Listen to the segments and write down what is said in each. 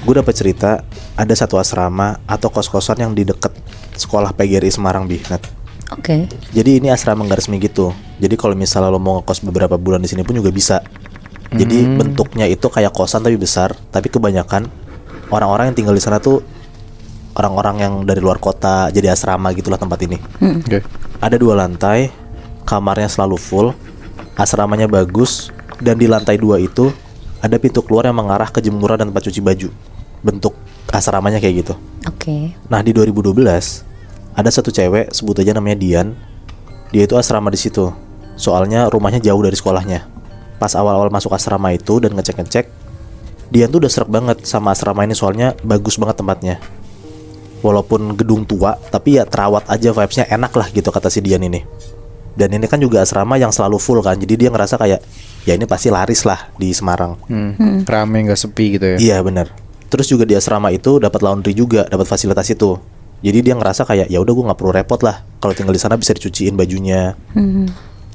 gue dapat cerita ada satu asrama atau kos-kosan yang di deket sekolah PGRI Semarang, Nat. Oke. Jadi ini asrama nggak resmi gitu. Jadi kalau misalnya lo mau ngekos beberapa bulan di sini pun juga bisa. Jadi bentuknya itu kayak kosan tapi besar. Tapi kebanyakan orang-orang yang tinggal di sana tuh orang-orang yang dari luar kota. Jadi asrama gitulah tempat ini. Oke. Ada 2 lantai, kamarnya selalu full, asramanya bagus, dan di lantai 2 itu ada pintu keluar yang mengarah ke jemuran dan tempat cuci baju. Bentuk asramanya kayak gitu. Oke. Nah di 2012 ada satu cewek, sebut aja namanya Dian. Dia itu asrama di situ. Soalnya rumahnya jauh dari sekolahnya. Pas awal-awal masuk asrama itu dan ngecek-ngecek, Dian tuh udah srek banget sama asrama ini soalnya bagus banget tempatnya. Walaupun gedung tua, tapi ya terawat aja, vibes-nya enak lah gitu kata si Dian ini. Dan ini kan juga asrama yang selalu full kan, jadi dia ngerasa kayak ya ini pasti laris lah di Semarang. Rame nggak sepi gitu ya? Iya benar. Terus juga di asrama itu dapat laundry juga, dapat fasilitas itu. Jadi dia ngerasa kayak ya udah gue nggak perlu repot lah, kalau tinggal di sana bisa dicuciin bajunya.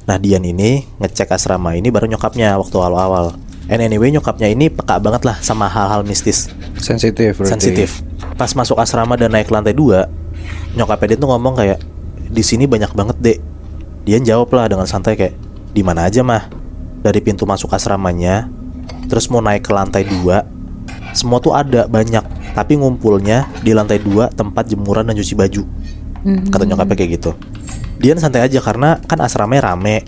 Nah Dian ini ngecek asrama ini bareng nyokapnya waktu awal-awal. And anyway nyokapnya ini peka banget lah sama hal-hal mistis. Sensitif berarti. Sensitif. Pas masuk asrama dan naik ke lantai 2, nyokapnya dia tuh ngomong kayak di sini banyak banget dek. Dian jawab lah dengan santai kayak di mana aja mah. Dari pintu masuk asramanya, terus mau naik ke lantai 2, semua tuh ada banyak, tapi ngumpulnya di lantai 2 tempat jemuran dan cuci baju. Kata nyokapnya kayak gitu. Dian santai aja karena kan asramanya rame,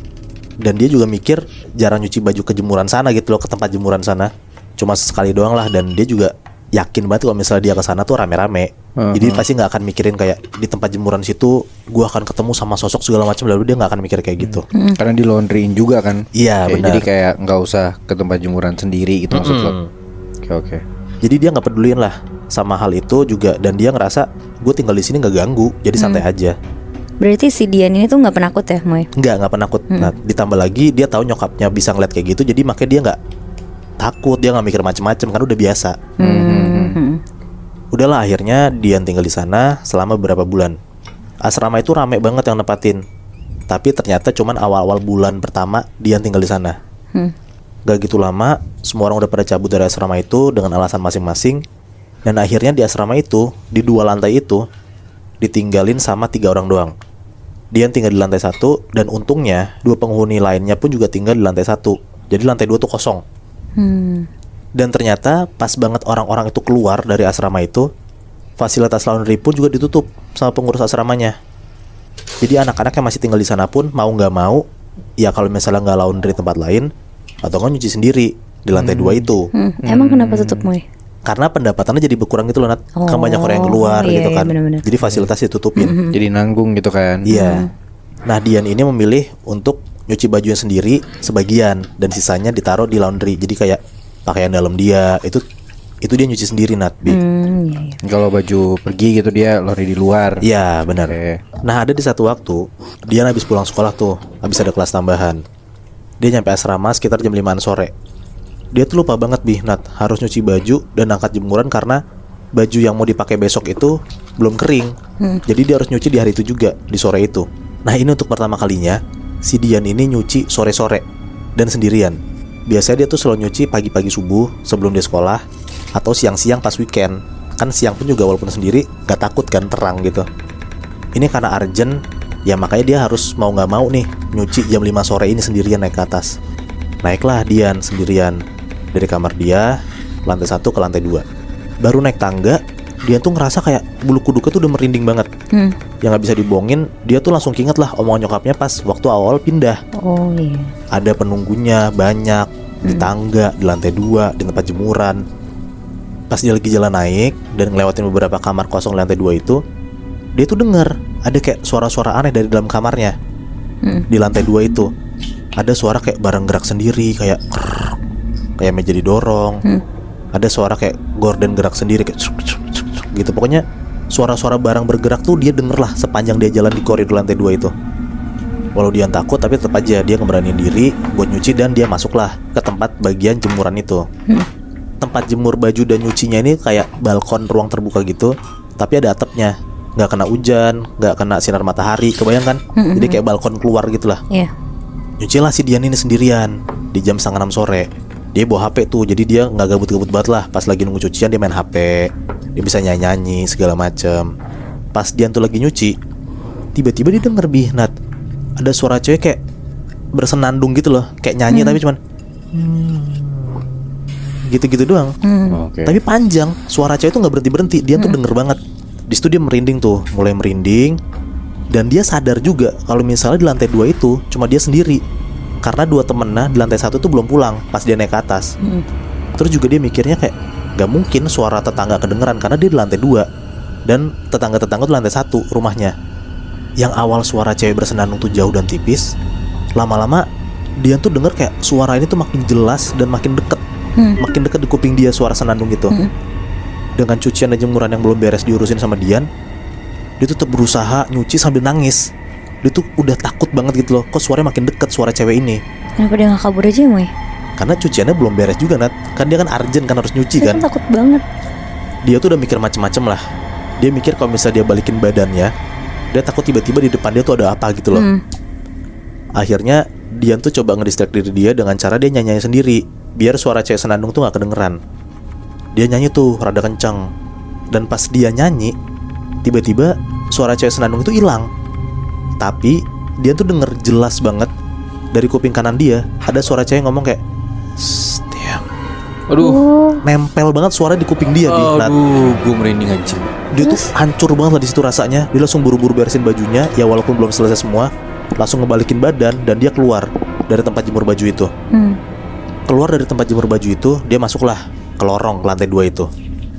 dan dia juga mikir jarang nyuci baju ke jemuran sana gitu loh, ke tempat jemuran sana. Cuma sekali doang lah, dan dia juga yakin banget kalau misalnya dia ke sana tuh rame-rame. Jadi pasti nggak akan mikirin kayak di tempat jemuran situ gua akan ketemu sama sosok segala macam, lalu dia nggak akan mikir kayak gitu. Karena di laundryin juga kan. Iya benar. Jadi kayak nggak usah ke tempat jemuran sendiri gitu maksud lo. Oke. Jadi dia nggak peduliin lah sama hal itu juga, dan dia ngerasa gue tinggal di sini nggak ganggu, jadi santai aja. Berarti si Dian ini tuh nggak penakut ya, Moy? Nggak penakut. Nah ditambah lagi dia tahu nyokapnya bisa ngeliat kayak gitu, jadi makanya dia nggak takut, dia nggak mikir macem-macem kan udah biasa. Udahlah akhirnya Dian tinggal di sana selama beberapa bulan. Asrama itu rame banget yang nempatin. Tapi ternyata cuman awal-awal bulan pertama Dian tinggal di sana. Gak gitu lama, semua orang udah pada cabut dari asrama itu dengan alasan masing-masing. Dan akhirnya di asrama itu, di 2 lantai itu, ditinggalin sama 3 orang doang. Dian tinggal di lantai 1, dan untungnya 2 penghuni lainnya pun juga tinggal di lantai 1. Jadi lantai 2 tuh kosong. Dan ternyata pas banget orang-orang itu keluar dari asrama itu, fasilitas laundry pun juga ditutup sama pengurus asramanya. Jadi anak-anak yang masih tinggal di sana pun mau nggak mau, ya kalau misalnya nggak laundry tempat lain, atau nggak nyuci sendiri di lantai 2 itu. Emang kenapa tutup, Moy? Karena pendapatannya jadi berkurang gitu loh, Nat. Kan banyak orang yang keluar iya, gitu kan. bener-bener. Jadi fasilitas ditutupin. Jadi nanggung gitu kan. Iya. Nah Dian ini memilih untuk nyuci bajunya sendiri sebagian, dan sisanya ditaruh di laundry. Jadi kayak pakaian dalam dia itu dia nyuci sendiri, Nat. Iya. Kalau baju pergi gitu dia laundry di luar. Iya benar. Oke. Nah ada di satu waktu Dian habis pulang sekolah tuh, habis ada kelas tambahan. Dia nyampe asrama sekitar jam 5 sore. Dia tuh lupa banget Nat, harus nyuci baju dan angkat jemuran karena baju yang mau dipakai besok itu belum kering. Jadi dia harus nyuci di hari itu juga, di sore itu. Nah ini untuk pertama kalinya si Dian ini nyuci sore-sore dan sendirian. Biasanya dia tuh selalu nyuci pagi-pagi subuh sebelum dia sekolah, atau siang-siang pas weekend. Kan siang pun juga walaupun sendiri gak takut kan, terang gitu. Ini karena urgent, ya makanya dia harus mau gak mau nih nyuci jam 5 sore ini sendirian naik ke atas. Naiklah Dian sendirian dari kamar dia, lantai 1 ke lantai 2. Baru naik tangga, Dian tuh ngerasa kayak bulu kuduknya tuh udah merinding banget. Yang gak bisa dibohongin, dia tuh langsung inget lah omongan nyokapnya pas waktu awal pindah. Oh iya. Ada penunggunya banyak di tangga, di lantai 2, di tempat jemuran. Pas dia lagi jalan naik dan ngelewatin beberapa kamar kosong di lantai 2 itu, dia tuh denger ada kayak suara-suara aneh dari dalam kamarnya. Di lantai 2 itu ada suara kayak barang gerak sendiri, kayak krrr, kayak meja didorong. Ada suara kayak gorden gerak sendiri kayak cuk, cuk, cuk, cuk, gitu. Pokoknya suara-suara barang bergerak tuh dia denger lah sepanjang dia jalan di koridor lantai 2 itu. Walau dia takut, tapi tetap aja dia ngeberaniin diri buat nyuci, dan dia masuklah ke tempat bagian jemuran itu. Tempat jemur baju dan nyucinya ini kayak balkon ruang terbuka gitu, tapi ada atapnya. Gak kena hujan, gak kena sinar matahari, kebayang kan? Jadi kayak balkon keluar gitu lah. Iya. Nyucilah si Dian ini sendirian di jam 5:30 sore. Dia bawa HP tuh, jadi dia nggak gabut-gabut banget lah. Pas lagi nunggu cucian dia main HP, dia bisa nyanyi-nyanyi segala macem. Pas Dian tuh lagi nyuci, tiba-tiba dia denger Nat, ada suara cewek kayak bersenandung gitu loh, kayak nyanyi tapi cuman gitu-gitu doang. Oke. Tapi panjang, suara cewek tuh nggak berhenti-berhenti. Dia tuh denger banget. Di situ dia merinding tuh, mulai merinding. Dan dia sadar juga kalau misalnya di lantai 2 itu cuma dia sendiri, karena 2 temennya di lantai 1 tuh belum pulang pas dia naik ke atas. Terus juga dia mikirnya kayak gak mungkin suara tetangga kedengeran karena dia di lantai 2 dan tetangga-tetangga tuh lantai 1 rumahnya. Yang awal suara cewek bersenandung tuh jauh dan tipis, lama-lama dia tuh denger kayak suara ini tuh makin jelas dan makin deket. Makin deket di kuping dia suara senandung gitu. Dengan cucian dan jemuran yang belum beres diurusin sama Dian, dia tuh tetap berusaha nyuci sambil nangis. Dia tuh udah takut banget gitu loh, kok suaranya makin deket suara cewek ini. Kenapa dia gak kabur aja Moy? Karena cuciannya belum beres juga Nat. Kan dia kan urgent kan harus nyuci Dia kan. kan takut banget. Dia tuh udah mikir macem-macem lah. Dia mikir kalau misalnya dia balikin badannya, dia takut tiba-tiba di depan dia tuh ada apa gitu loh. Akhirnya Dian tuh coba ngedistract diri dia dengan cara dia nyanyi sendiri, biar suara cewek senandung tuh gak kedengeran. Dia nyanyi tuh rada kenceng. Dan pas dia nyanyi, tiba-tiba suara cewek senandung itu hilang. Tapi dia tuh denger jelas banget dari kuping kanan dia ada suara cewek ngomong kayak Diam. Aduh. Nempel banget suara di kuping dia Nat. Aduh, gue merinding anjing. Dia tuh hancur banget lah di situ rasanya. Dia langsung buru-buru beresin bajunya, ya walaupun belum selesai semua. Langsung ngebalikin badan dan dia keluar dari tempat jemur baju itu. Keluar dari tempat jemur baju itu, dia masuklah ke lorong ke lantai 2 itu.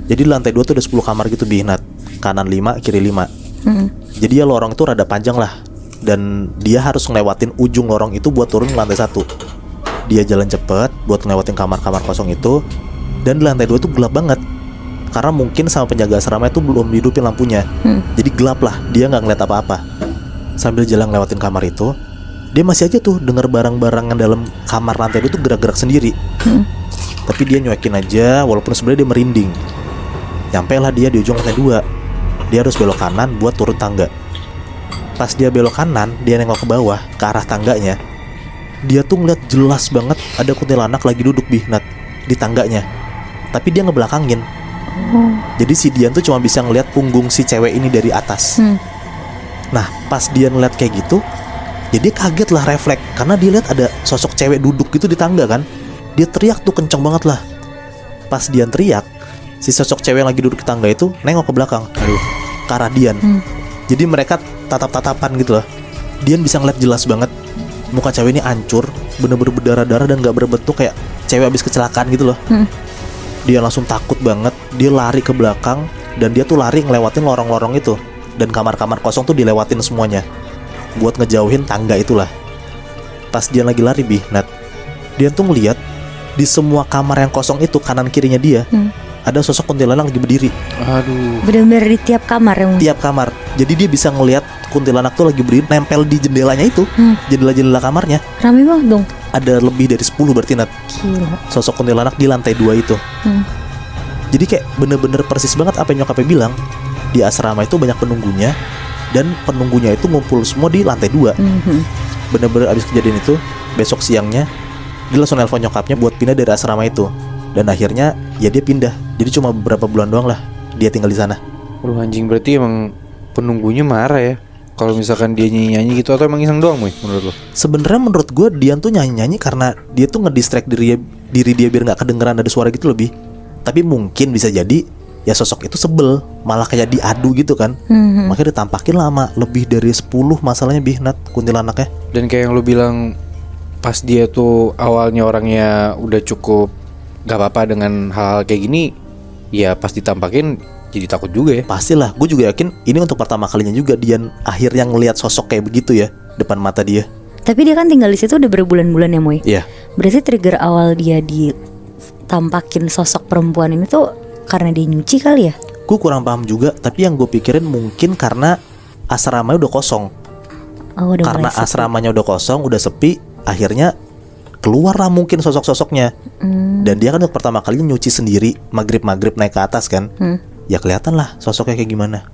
Jadi di lantai 2 tuh ada 10 kamar gitu Nat. Kanan 5, kiri 5. Jadi ya lorong itu rada panjang lah. Dan dia harus ngelewatin ujung lorong itu buat turun ke lantai 1. Dia jalan cepet buat ngelewatin kamar-kamar kosong itu. Dan di lantai 2 itu gelap banget, karena mungkin sama penjaga asrama itu belum dihidupin lampunya. Jadi gelap lah, dia gak ngeliat apa-apa. Sambil jalan ngelewatin kamar itu, dia masih aja tuh denger barang-barang yang dalam kamar lantai 2 tuh gerak-gerak sendiri. Tapi dia nyuekin aja, walaupun sebenarnya dia merinding. Nyampe lah dia di ujung lantai 2. Dia harus belok kanan buat turun tangga. Pas dia belok kanan, dia nengok ke bawah, ke arah tangganya. Dia tuh ngeliat jelas banget ada kuntilanak lagi duduk Nat, di tangganya. Tapi dia ngebelakangin. Jadi si Dian tuh cuma bisa ngeliat punggung si cewek ini dari atas. Nah pas dia ngeliat kayak gitu, ya dia kaget lah, refleks. Karena dia lihat ada sosok cewek duduk gitu di tangga kan. Dia teriak tuh kenceng banget lah. Pas Dian teriak, si sosok cewek yang lagi duduk di tangga itu nengok ke belakang, ke arah Dian. Jadi mereka tatap-tatapan gitu loh. Dian bisa ngeliat jelas banget muka cewek ini hancur, bener-bener berdarah-darah dan gak berbentuk, kayak cewek abis kecelakaan gitu loh. Dia langsung takut banget. Dia lari ke belakang. Dan dia tuh lari ngelewatin lorong-lorong itu. Dan kamar-kamar kosong tuh dilewatin semuanya buat ngejauhin tangga itulah. Pas dia lagi lari Nat, dia tuh ngeliat di semua kamar yang kosong itu, kanan kirinya dia ada sosok kuntilanak lagi berdiri. Aduh. Bener-bener di tiap kamar ya Moy? Tiap kamar. Jadi dia bisa ngeliat kuntilanak tuh lagi berdiri, nempel di jendelanya itu. Jendela-jendela kamarnya. Rame banget dong. Ada lebih dari 10 berarti Nat. Gila. Sosok kuntilanak di lantai 2 itu. Jadi kayak bener-bener persis banget apa yang nyokapnya bilang. Di asrama itu banyak penunggunya. Dan penunggunya itu ngumpul semua di lantai 2. Bener-bener abis kejadian itu, besok siangnya dia langsung nelpon nyokapnya buat pindah dari asrama itu. Dan akhirnya ya dia pindah. Jadi cuma beberapa bulan doang lah dia tinggal di sana. Aduh anjing, berarti emang penunggunya marah ya kalau misalkan dia nyanyi-nyanyi gitu, atau emang iseng doang Moy menurut lo? Sebenarnya menurut gue Dian tuh nyanyi-nyanyi karena dia tuh ngedistract diri dia biar gak kedengeran ada suara gitu lebih. Tapi mungkin bisa jadi ya sosok itu sebel, malah kayak diadu gitu kan. Makanya ditampakin lama, lebih dari 10 masalahnya Nat, kuntilanaknya. Dan kayak yang lo bilang, pas dia tuh awalnya orangnya udah cukup gak apa-apa dengan hal kayak gini, ya pas ditampakin jadi takut juga ya. Pastilah, gue juga yakin ini untuk pertama kalinya juga Dian akhirnya ngelihat sosok kayak begitu ya depan mata dia. Tapi dia kan tinggal di situ udah berbulan-bulan ya Moy? Iya. Berarti trigger awal dia ditampakin sosok perempuan ini tuh karena dia nyuci kali ya? Gue kurang paham juga, tapi yang gue pikirin mungkin karena asramanya udah kosong. Udah Karena mulai sepi. asramanya udah kosong, udah sepi, akhirnya keluarlah mungkin sosok-sosoknya. Dan dia kan untuk pertama kali nyuci sendiri, maghrib naik ke atas kan. Ya kelihatan lah sosoknya kayak gimana.